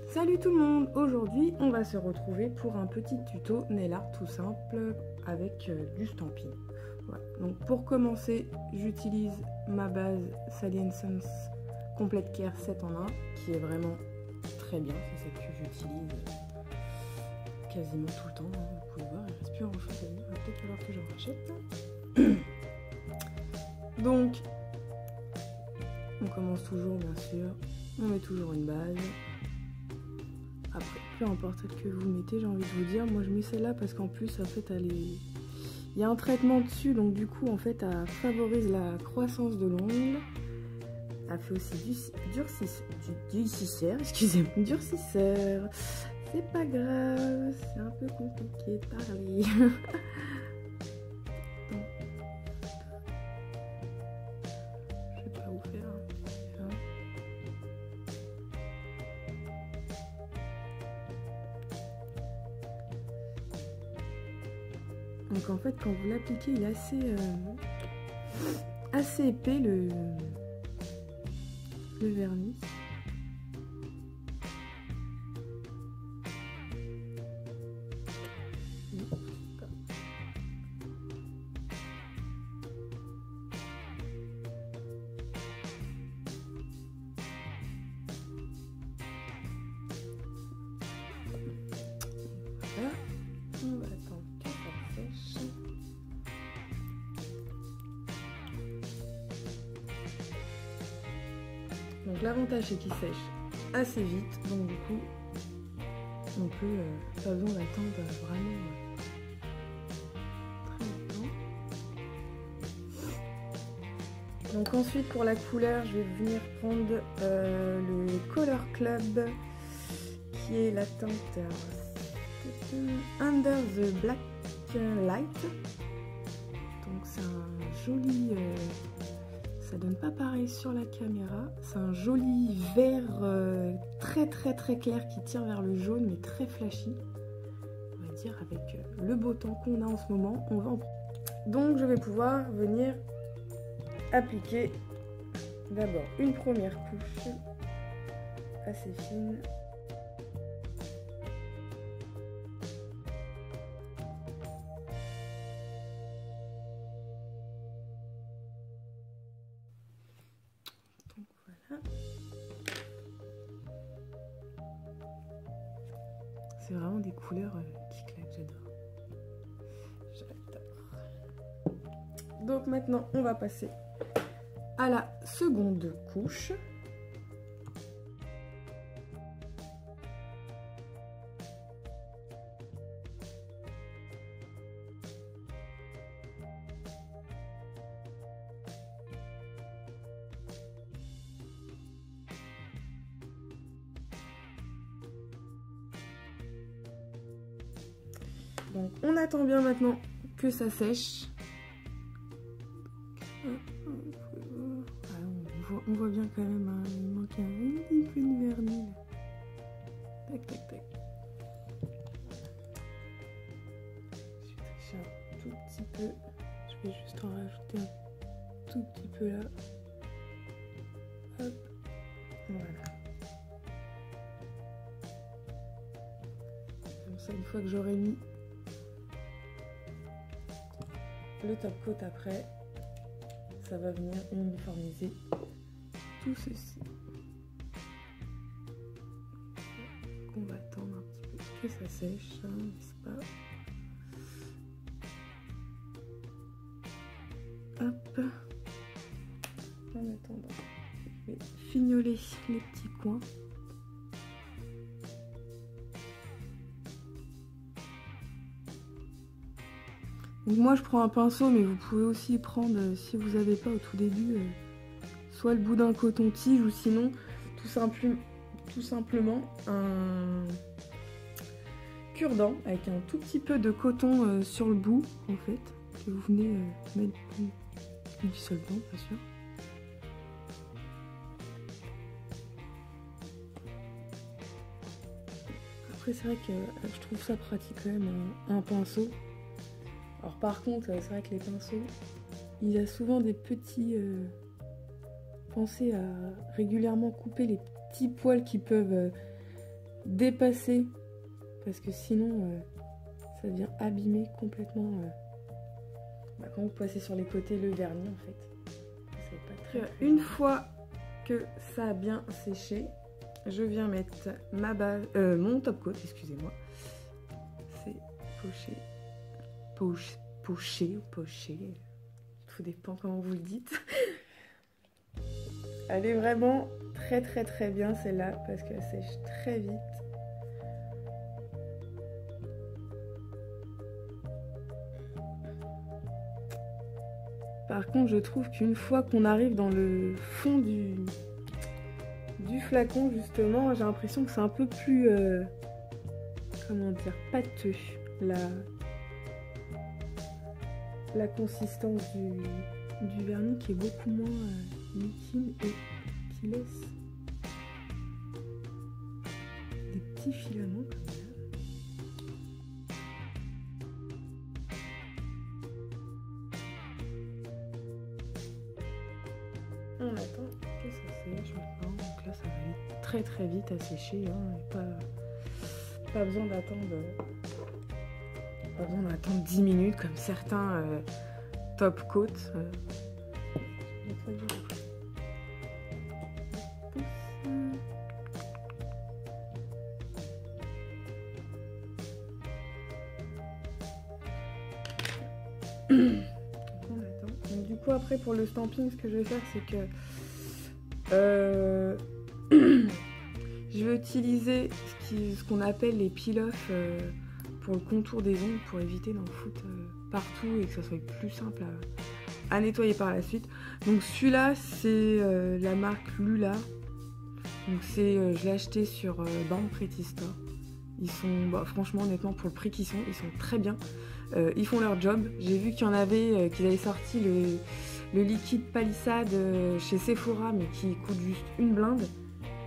Salut tout le monde, aujourd'hui on va se retrouver pour un petit tuto nail art tout simple avec du stamping. Voilà. Donc pour commencer, j'utilise ma base Sally & Sons Complete Care 7 en 1 qui est vraiment très bien, c'est celle que j'utilise quasiment tout le temps, hein. Vous pouvez voir, il ne reste plus grand chose à dire, il va peut-être falloir que j'en rachète. Donc on commence toujours bien sûr, on met toujours une base. Après, peu importe celle que vous mettez, j'ai envie de vous dire, moi je mets celle-là parce qu'en plus en fait il y a un traitement dessus, donc du coup en fait elle favorise la croissance de l'ongle. Elle fait aussi durcisseur, excusez-moi, durcisseur. C'est pas grave, c'est un peu compliqué de parler. Je vais pas vous faire un petit peu. Donc en fait quand vous l'appliquez il est assez épais le vernis. Voilà. On va attendre que ça sèche. Donc l'avantage c'est qu'il sèche assez vite, donc du coup on peut pas besoin d'attendre vraiment très longtemps. Donc ensuite pour la couleur je vais venir prendre le Color Club qui est la teinte Under the Black Light. Donc c'est un joli, ça donne pas pareil sur la caméra, c'est un joli vert très clair qui tire vers le jaune mais très flashy. On va dire avec le beau temps qu'on a en ce moment, on va en prendre. Donc je vais pouvoir venir appliquer d'abord une première couche assez fine. Donc voilà. C'est vraiment des couleurs qui claquent, j'adore. J'adore. Donc maintenant on va passer à la seconde couche. Donc on attend bien maintenant que ça sèche. On voit bien quand même, hein, il manque un petit peu de vernis. Tac tac tac. Je vais tricher un tout petit peu. Je vais juste en rajouter un tout petit peu là. Hop. Voilà. Comme ça, une fois que j'aurai mis le top coat après, ça va venir uniformiser tout ceci. On va attendre un petit peu que ça sèche, hein, n'est-ce pas? Hop. En attendant, je vais fignoler les petits coins. Donc moi je prends un pinceau, mais vous pouvez aussi prendre, si vous n'avez pas au tout début, soit le bout d'un coton-tige ou sinon tout simplement un cure-dent avec un tout petit peu de coton sur le bout en fait, que vous venez mettre du solvant bien sûr. Après c'est vrai que je trouve ça pratique quand même un pinceau. Alors par contre, c'est vrai que les pinceaux, il y a souvent des petits... pensez à régulièrement couper les petits poils qui peuvent dépasser parce que sinon ça vient abîmer complètement quand vous passez sur les côtés le vernis en fait. Ça va pas très une fois que ça a bien séché, je viens mettre ma base, mon top coat, excusez-moi. C'est poché ou poché, tout dépend comment vous le dites. Elle est vraiment très bien celle-là parce qu'elle sèche très vite. Par contre, je trouve qu'une fois qu'on arrive dans le fond du flacon, justement, j'ai l'impression que c'est un peu plus, comment dire, pâteux, la consistance du vernis qui est beaucoup moins liquide et qui laisse des petits filaments comme ça. On attend que ça sèche maintenant, donc là ça va aller très vite à sécher, hein, et pas besoin d'attendre 10 minutes comme certains top coat. Donc, du coup après pour le stamping, ce que je vais faire c'est que je vais utiliser ce qu'on appelle les peel-off pour le contour des ongles pour éviter d'en foutre partout et que ça soit plus simple à nettoyer par la suite. Donc celui-là c'est la marque Lula. Donc je l'ai acheté sur Born Pretty Store. Ils sont, franchement honnêtement pour le prix qu'ils sont, ils sont très bien. Ils font leur job. J'ai vu qu'il y en avait, qu'ils avaient sorti le liquide palissade chez Sephora, mais qui coûte juste une blinde.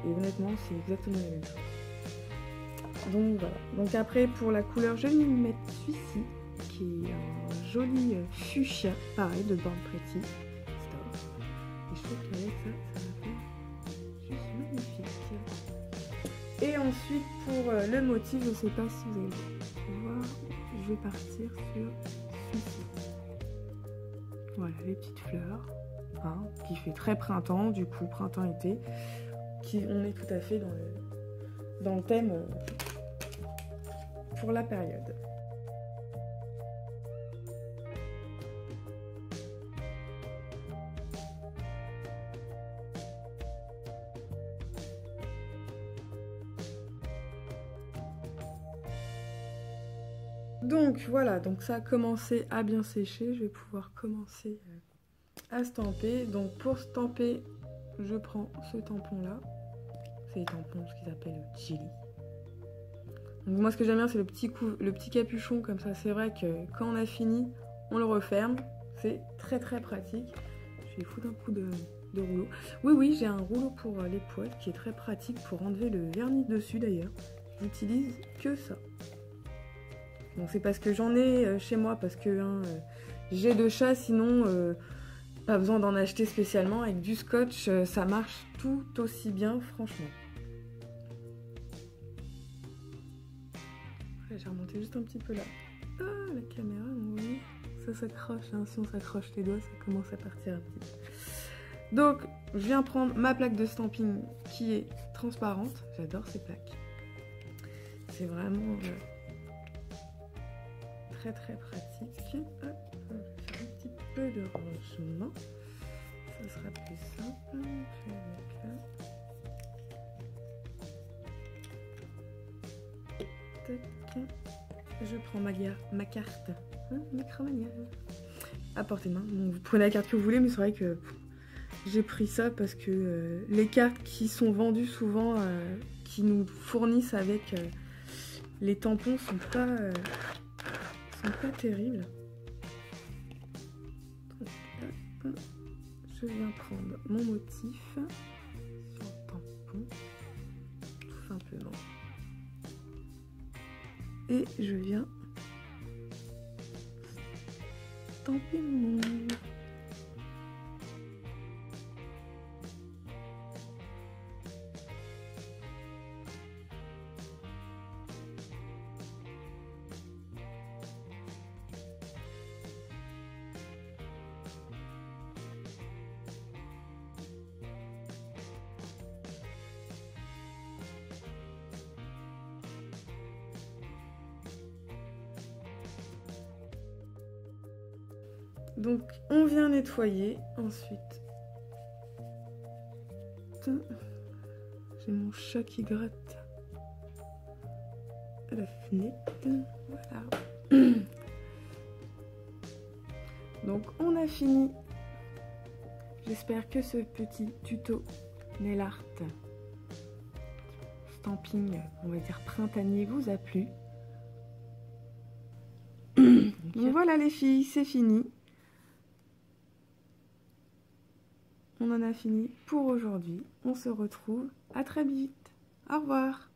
Et honnêtement, c'est exactement la même chose. Donc voilà. Donc après, pour la couleur, je vais lui mettre celui-ci, qui est un joli fuchsia, pareil, de Born Pretty Store. Et je trouve qu'avec ça va faire juste magnifique. Et ensuite, pour le motif, je ne sais pas si vous allez voir, je vais partir sur celui-ci. Voilà, les petites fleurs, hein, qui fait très printemps, du coup, printemps-été. On est tout à fait dans le thème pour la période. Donc voilà, donc ça a commencé à bien sécher, je vais pouvoir commencer à stamper. Donc pour stamper, je prends ce tampon là, c'est les tampons, ce qu'ils appellent Chili. Donc moi ce que j'aime bien c'est le petit capuchon comme ça, c'est vrai que quand on a fini, on le referme, c'est très pratique. Je vais foutre un coup de rouleau. Oui, j'ai un rouleau pour les poils qui est très pratique pour enlever le vernis dessus d'ailleurs. J'utilise que ça. Bon, c'est parce que j'en ai chez moi, parce que j'ai 2 chats, sinon pas besoin d'en acheter spécialement. Avec du scotch, ça marche tout aussi bien, franchement. J'ai remonté juste un petit peu là. Ah, la caméra, oui, ça s'accroche, hein. Si on s'accroche les doigts, ça commence à partir un petit peu. Donc, je viens prendre ma plaque de stamping qui est transparente. J'adore ces plaques. C'est vraiment très pratique. Hop, je vais faire un petit peu de rangement. Ça sera plus simple. Je vais mettre là. Tac. Je prends ma carte. Micromania. À portée de main. Donc, vous prenez la carte que vous voulez, mais c'est vrai que j'ai pris ça parce que les cartes qui sont vendues souvent, qui nous fournissent avec les tampons, sont pas terribles. Donc, je viens prendre mon motif sur le tampon, tout simplement. Et je viens stamper mon ongle. Donc on vient nettoyer. Ensuite, j'ai mon chat qui gratte à la fenêtre. Voilà. Donc on a fini. J'espère que ce petit tuto nail art stamping, on va dire printanier, vous a plu. Donc voilà les filles, c'est fini. On en a fini pour aujourd'hui. On se retrouve à très vite. Au revoir.